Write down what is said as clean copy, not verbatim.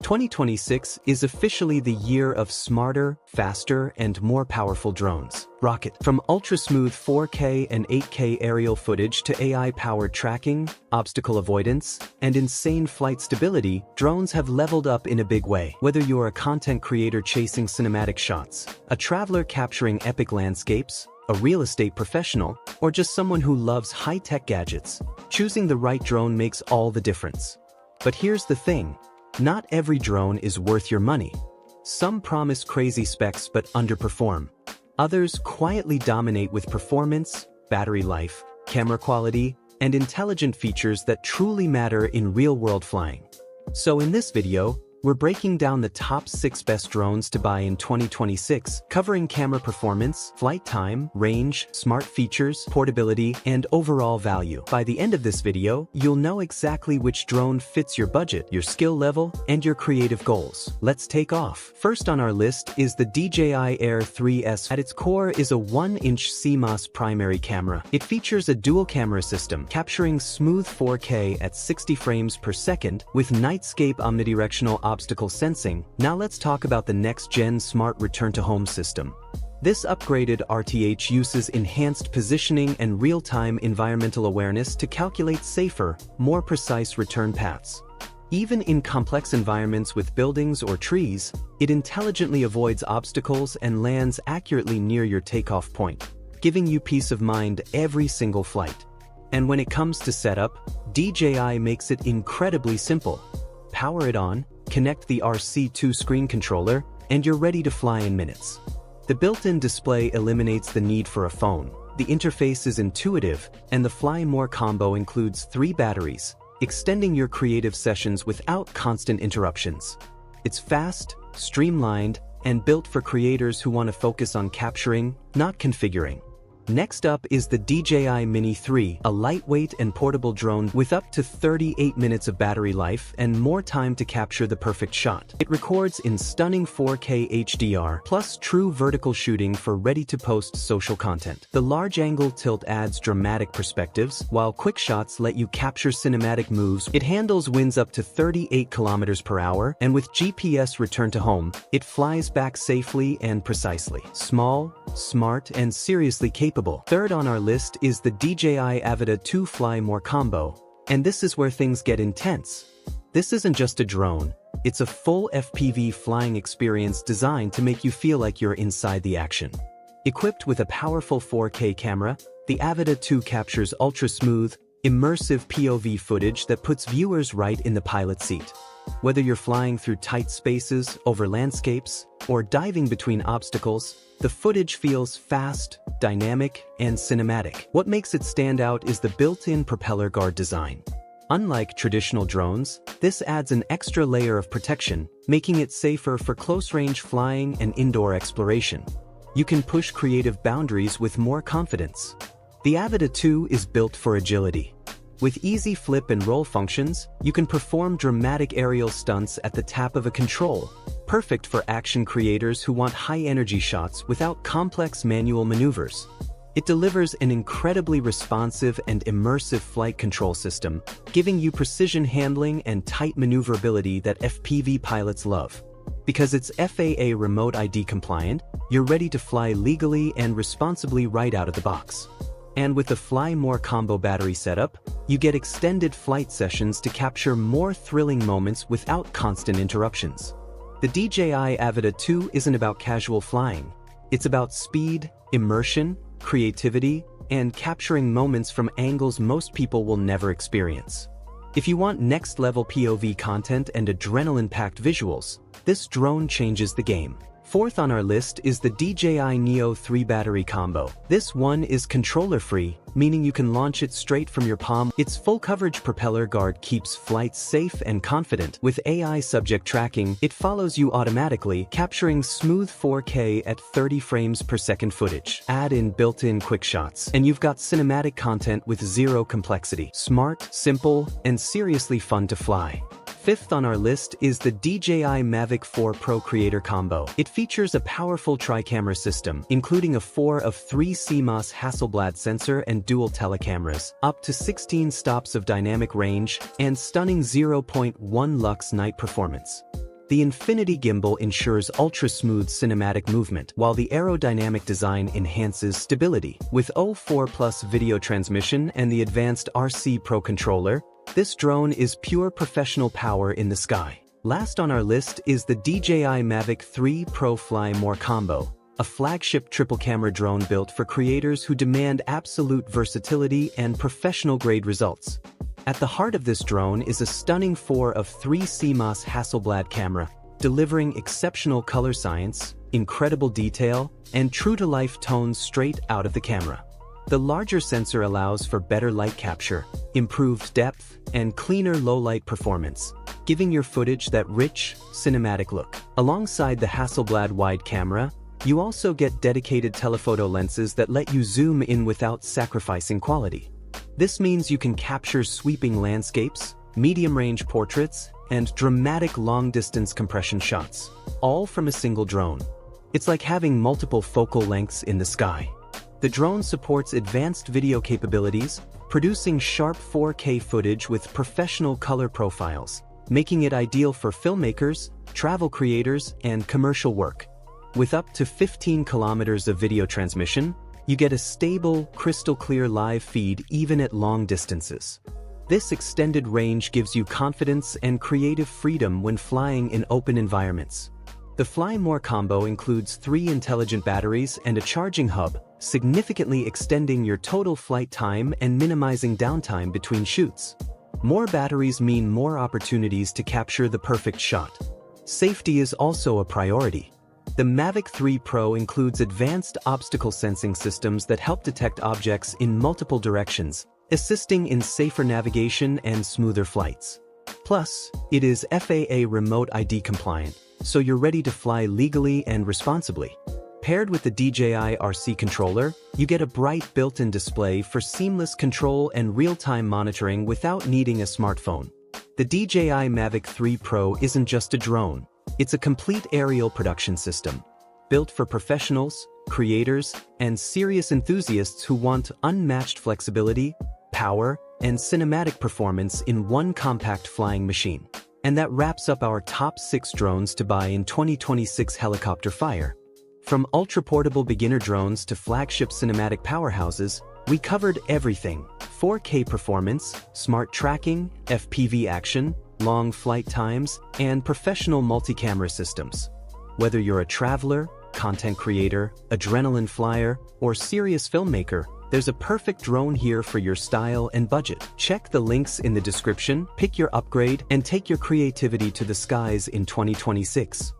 2026 is officially the year of smarter, faster, and more powerful drones. Rocket. From ultra-smooth 4K and 8K aerial footage to AI-powered tracking, obstacle avoidance, and insane flight stability, drones have leveled up in a big way. Whether you're a content creator chasing cinematic shots, a traveler capturing epic landscapes, a real estate professional, or just someone who loves high-tech gadgets, choosing the right drone makes all the difference. But here's the thing. Not every drone is worth your money. Some promise crazy specs but underperform. Others quietly dominate with performance, battery life, camera quality, and intelligent features that truly matter in real-world flying. So in this video, we're breaking down the top 6 best drones to buy in 2026, covering camera performance, flight time, range, smart features, portability, and overall value. By the end of this video, you'll know exactly which drone fits your budget, your skill level, and your creative goals. Let's take off. First on our list is the DJI Air 3S. At its core is a 1-inch CMOS primary camera. It features a dual camera system, capturing smooth 4K at 60 frames per second with nightscape omnidirectional obstacle sensing. Now let's talk about the next-gen smart return-to-home system. This upgraded RTH uses enhanced positioning and real-time environmental awareness to calculate safer, more precise return paths. Even in complex environments with buildings or trees, it intelligently avoids obstacles and lands accurately near your takeoff point, giving you peace of mind every single flight. And when it comes to setup, DJI makes it incredibly simple. Power it on, connect the RC2 screen controller, and you're ready to fly in minutes. The built-in display eliminates the need for a phone. The interface is intuitive, and the Fly More combo includes 3 batteries, extending your creative sessions without constant interruptions. It's fast, streamlined, and built for creators who want to focus on capturing, not configuring. Next up is the DJI Mini 3, a lightweight and portable drone with up to 38 minutes of battery life and more time to capture the perfect shot. It records in stunning 4K HDR, plus true vertical shooting for ready-to-post social content. The large-angle tilt adds dramatic perspectives, while quick shots let you capture cinematic moves. It handles winds up to 38 kilometers per hour, and with GPS return to home, it flies back safely and precisely. Small, smart, and seriously capable. Third on our list is the DJI Avata 2 Fly More combo, and this is where things get intense. This isn't just a drone, it's a full FPV flying experience designed to make you feel like you're inside the action. Equipped with a powerful 4K camera, the Avata 2 captures ultra-smooth, immersive POV footage that puts viewers right in the pilot seat. Whether you're flying through tight spaces, over landscapes, or diving between obstacles, the footage feels fast, dynamic, and cinematic. What makes it stand out is the built-in propeller guard design. Unlike traditional drones, this adds an extra layer of protection, making it safer for close-range flying and indoor exploration. You can push creative boundaries with more confidence. The Avata 2 is built for agility. With easy flip and roll functions, you can perform dramatic aerial stunts at the tap of a control, perfect for action creators who want high-energy shots without complex manual maneuvers. It delivers an incredibly responsive and immersive flight control system, giving you precision handling and tight maneuverability that FPV pilots love. Because it's FAA Remote ID compliant, you're ready to fly legally and responsibly right out of the box. And with the Fly More combo battery setup, you get extended flight sessions to capture more thrilling moments without constant interruptions. The DJI Avata 2 isn't about casual flying. It's about speed, immersion, creativity, and capturing moments from angles most people will never experience. If you want next-level POV content and adrenaline-packed visuals, this drone changes the game. Fourth on our list is the DJI Neo 3 battery combo. This one is controller-free, meaning you can launch it straight from your palm. Its full-coverage propeller guard keeps flights safe and confident. With AI subject tracking, it follows you automatically, capturing smooth 4K at 30 frames per second footage. Add in built-in quick shots, and you've got cinematic content with zero complexity. Smart, simple, and seriously fun to fly. Fifth on our list is the DJI Mavic 4 Pro Creator Combo. It features a powerful tri-camera system, including a 4 of 3 CMOS Hasselblad sensor and dual telecameras, up to 16 stops of dynamic range, and stunning 0.1 lux night performance. The Infinity gimbal ensures ultra-smooth cinematic movement, while the aerodynamic design enhances stability. With O4 Plus video transmission and the advanced RC Pro controller, this drone is pure professional power in the sky. Last on our list is the DJI Mavic 3 Pro Fly More Combo, a flagship triple-camera drone built for creators who demand absolute versatility and professional-grade results. At the heart of this drone is a stunning 4 of 3 CMOS Hasselblad camera, delivering exceptional color science, incredible detail, and true-to-life tones straight out of the camera. The larger sensor allows for better light capture, improved depth, and cleaner low-light performance, giving your footage that rich, cinematic look. Alongside the Hasselblad wide camera, you also get dedicated telephoto lenses that let you zoom in without sacrificing quality. This means you can capture sweeping landscapes, medium-range portraits, and dramatic long-distance compression shots, all from a single drone. It's like having multiple focal lengths in the sky. The drone supports advanced video capabilities, producing sharp 4K footage with professional color profiles, making it ideal for filmmakers, travel creators, and commercial work. With up to 15 kilometers of video transmission, you get a stable, crystal-clear live feed even at long distances. This extended range gives you confidence and creative freedom when flying in open environments. The Fly More combo includes 3 intelligent batteries and a charging hub, significantly extending your total flight time and minimizing downtime between shoots. More batteries mean more opportunities to capture the perfect shot. Safety is also a priority. The Mavic 3 Pro includes advanced obstacle sensing systems that help detect objects in multiple directions, assisting in safer navigation and smoother flights. Plus, it is FAA Remote ID compliant, so you're ready to fly legally and responsibly. Paired with the DJI RC controller, you get a bright built-in display for seamless control and real-time monitoring without needing a smartphone. The DJI Mavic 3 Pro isn't just a drone, it's a complete aerial production system, built for professionals, creators, and serious enthusiasts who want unmatched flexibility, power, and cinematic performance in one compact flying machine. And that wraps up our top 6 drones to buy in 2026 helicopter fire. From ultra-portable beginner drones to flagship cinematic powerhouses, we covered everything: 4K performance, smart tracking, FPV action, long flight times, and professional multi-camera systems. Whether you're a traveler, content creator, adrenaline flyer, or serious filmmaker, there's a perfect drone here for your style and budget. Check the links in the description, pick your upgrade, and take your creativity to the skies in 2026.